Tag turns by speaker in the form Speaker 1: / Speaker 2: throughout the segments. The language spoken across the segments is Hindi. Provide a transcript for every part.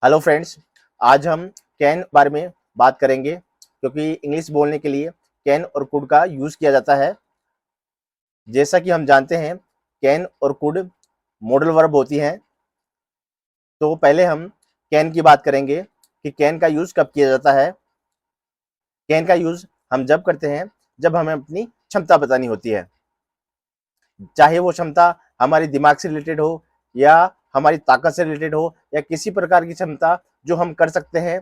Speaker 1: हेलो फ्रेंड्स, आज हम कैन बारे में बात करेंगे क्योंकि इंग्लिश बोलने के लिए कैन और कुड का यूज़ किया जाता है। जैसा कि हम जानते हैं, कैन और कुड मॉडल वर्ब होती हैं। तो पहले हम कैन की बात करेंगे कि कैन का यूज़ कब किया जाता है। कैन का यूज़ हम जब करते हैं जब हमें अपनी क्षमता बतानी होती है, चाहे वो क्षमता हमारे दिमाग से रिलेटेड हो या हमारी ताकत से रिलेटेड हो या किसी प्रकार की क्षमता जो हम कर सकते हैं,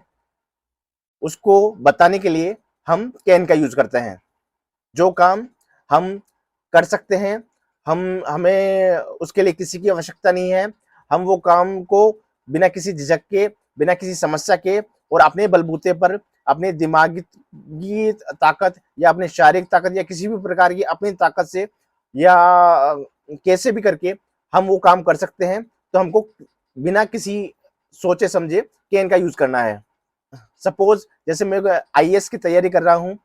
Speaker 1: उसको बताने के लिए हम कैन का यूज करते हैं। जो काम हम कर सकते हैं, हमें उसके लिए किसी की आवश्यकता नहीं है। हम वो काम को बिना किसी झिझक के, बिना किसी समस्या के और अपने बलबूते पर, अपने दिमागी ताकत या अपने शारीरिक ताकत या किसी भी प्रकार की अपनी ताकत से या कैसे भी करके हम वो काम कर सकते हैं। तो हमको बिना किसी सोचे समझे कैन का यूज करना है। सपोज जैसे मैं आईएएस की तैयारी कर रहा हूँ,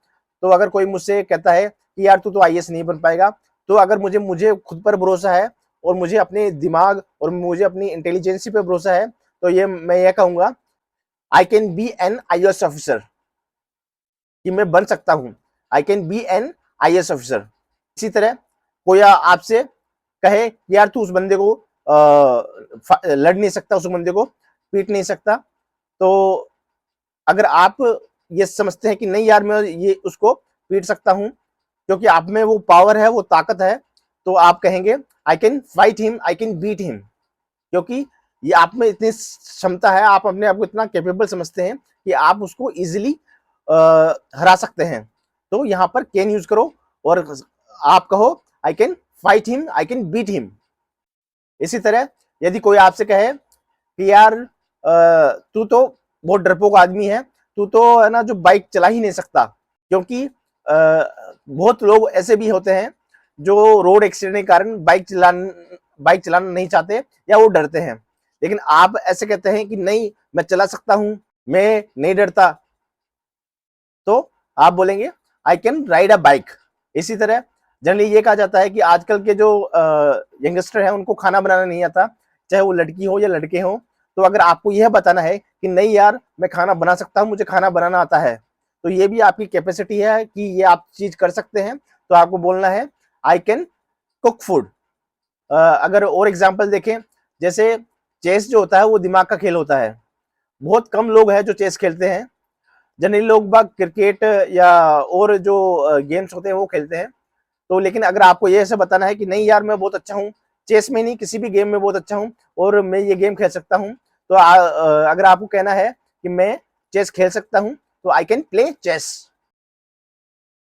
Speaker 1: तो अगर कोई मुझसे कहता है कि यार तू तो आईएएस नहीं बन पाएगा, तो अगर मुझे मुझे खुद पर भरोसा है और मुझे अपने दिमाग और मुझे अपनी इंटेलिजेंसी पे भरोसा है, तो ये मैं ये कहूंगा, I can be an IAS officer, कि मैं बन सकता हूँ। I can be an IAS officer. इसी तरह कोई आपसे कहे कि यार तू उस बंदे को लड़ नहीं सकता, उस बंदे को पीट नहीं सकता, तो अगर आप ये समझते हैं कि नहीं यार मैं ये उसको पीट सकता हूं क्योंकि आप में वो पावर है, वो ताकत है, तो आप कहेंगे I can fight him, I can beat him, क्योंकि ये आप में इतनी क्षमता है, आप अपने आप को इतना कैपेबल समझते हैं कि आप उसको इजिली हरा सकते हैं। तो यहाँ पर कैन यूज करो और आप कहो I can fight him, I can beat him. इसी तरह यदि कोई आपसे कहे कि यार तू तो बहुत डरपोक आदमी है, तू तो है ना जो बाइक चला ही नहीं सकता, क्योंकि बहुत लोग ऐसे भी होते हैं जो रोड एक्सीडेंट के कारण बाइक चलाना नहीं चाहते या वो डरते हैं, लेकिन आप ऐसे कहते हैं कि नहीं मैं चला सकता हूं, मैं नहीं डरता, तो आप बोलेंगे I can ride a bike. इसी तरह जनरली ये कहा जाता है कि आजकल के जो यंगस्टर हैं उनको खाना बनाना नहीं आता, चाहे वो लड़की हो या लड़के हो। तो अगर आपको यह बताना है कि नहीं यार मैं खाना बना सकता हूँ, मुझे खाना बनाना आता है, तो ये भी आपकी कैपेसिटी है कि ये आप चीज कर सकते हैं, तो आपको बोलना है आई कैन कुक फूड। अगर और एग्जाम्पल देखें, जैसे चेस जो होता है वो दिमाग का खेल होता है। बहुत कम लोग हैं जो चेस खेलते हैं। जनरली लोग बाग क्रिकेट या और जो गेम्स होते हैं वो खेलते हैं। तो लेकिन अगर आपको ये ऐसे बताना है कि नहीं यार मैं बहुत अच्छा हूँ, चेस में नहीं किसी भी गेम में बहुत अच्छा हूँ और मैं ये गेम खेल सकता हूँ, तो अगर आपको कहना है कि मैं चेस खेल सकता हूँ, तो आई कैन प्ले चेस।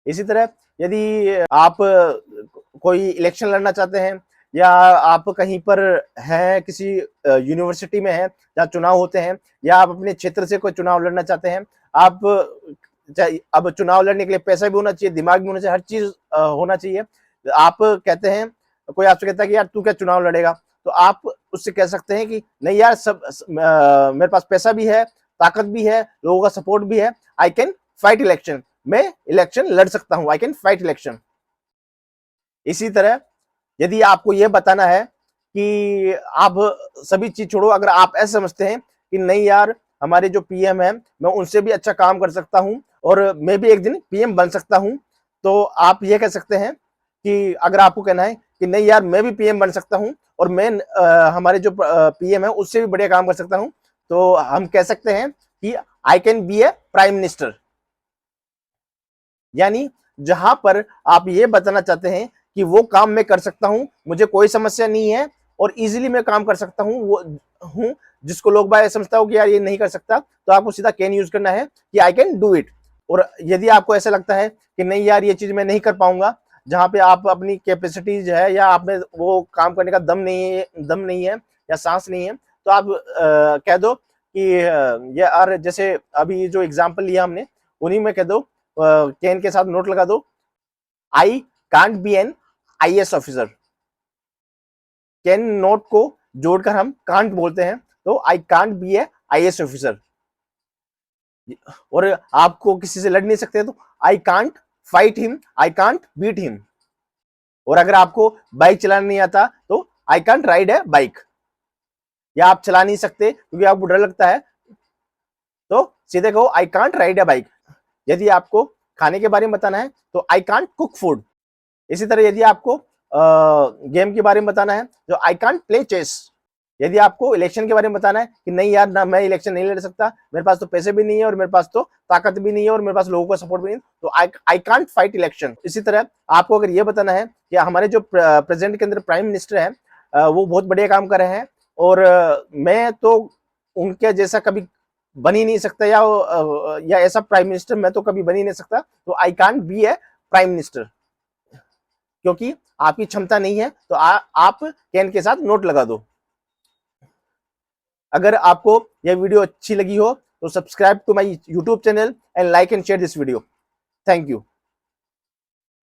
Speaker 1: इसी तरह यदि आप कोई इलेक्शन लड़ना चाहते हैं या आप कहीं पर हैं, किसी यूनिवर्सिटी में हैं जहाँ चुनाव होते हैं, या आप अपने क्षेत्र से कोई चुनाव लड़ना चाहते हैं, आप अब चुनाव लड़ने के लिए पैसा भी होना चाहिए, दिमाग भी होना चाहिए, हर चीज होना चाहिए। आप कहते हैं, कोई आपसे कहता है कि यार तू क्या चुनाव लड़ेगा, तो आप उससे कह सकते हैं कि नहीं यार मेरे पास पैसा भी है, ताकत भी है, लोगों का सपोर्ट भी है, आई कैन फाइट इलेक्शन, मैं इलेक्शन लड़ सकता हूं, आई कैन फाइट इलेक्शन। इसी तरह यदि आपको यह बताना है कि आप सभी चीज छोड़ो, अगर आप ऐसे समझते हैं कि नहीं यार हमारे जो पीएम है मैं उनसे भी अच्छा काम कर सकता हूं और मैं भी एक दिन पीएम बन सकता हूं, तो आप ये कह सकते हैं कि अगर आपको कहना है कि नहीं यार मैं भी पीएम बन सकता हूं और मैं हमारे जो पीएम है उससे भी बढ़िया काम कर सकता हूं, तो हम कह सकते हैं कि I can be A prime minister. यानी जहां पर आप ये बताना चाहते हैं कि वो काम मैं कर सकता हूं, मुझे कोई समस्या नहीं है और इजीली मैं काम कर सकता हूं, वो हूं जिसको लोग बाय समझता हो कि यार ये नहीं कर सकता, तो आपको सीधा कैन यूज करना है कि आई कैन डू इट। और यदि आपको ऐसा लगता है कि नहीं यार ये चीज मैं नहीं कर पाऊंगा, जहां पे आप अपनी कैपेसिटीज है या आप में वो काम करने का दम नहीं है या सांस नहीं है, तो आप कह दो कि यार जैसे अभी जो एग्जाम्पल लिया हमने उन्हीं में कह दो, कैन के साथ नोट लगा दो, I can't be an IAS officer. Can not को जोड़कर हम कांट बोलते हैं, तो I can't be a IAS officer. और आपको किसी से लड़ नहीं सकते तो I can't fight him, I can't beat him. और अगर आपको बाइक चलाना नहीं आता तो I can't ride a bike. या आप चला नहीं सकते क्योंकि आपको डर लगता है, तो सीधे कहो आई कांट राइड अ बाइक। यदि आपको खाने के बारे में बताना है तो आई कांट कुक फूड। इसी तरह यदि आपको गेम के बारे में बताना है तो आई कांट प्ले चेस। यदि आपको इलेक्शन के बारे में बताना है कि नहीं यार ना, मैं इलेक्शन नहीं लड़ सकता, मेरे पास तो पैसे भी नहीं है और मेरे पास तो ताकत भी नहीं है और मेरे पास लोगों का सपोर्ट भी नहीं है, तो आई कांट फाइट इलेक्शन। इसी तरह आपको अगर ये बताना है कि हमारे जो प्रेजेंट के अंदर प्राइम मिनिस्टर है वो बहुत बढ़िया काम कर रहे हैं और मैं तो उनके जैसा कभी बन ही नहीं सकता, या ऐसा प्राइम मिनिस्टर मैं तो कभी बन ही नहीं सकता, तो I can't be A prime minister. क्योंकि आपकी क्षमता नहीं है तो आप कैन के साथ नोट लगा दो। अगर आपको यह वीडियो अच्छी लगी हो तो subscribe to my YouTube channel and like and share this video. Thank you.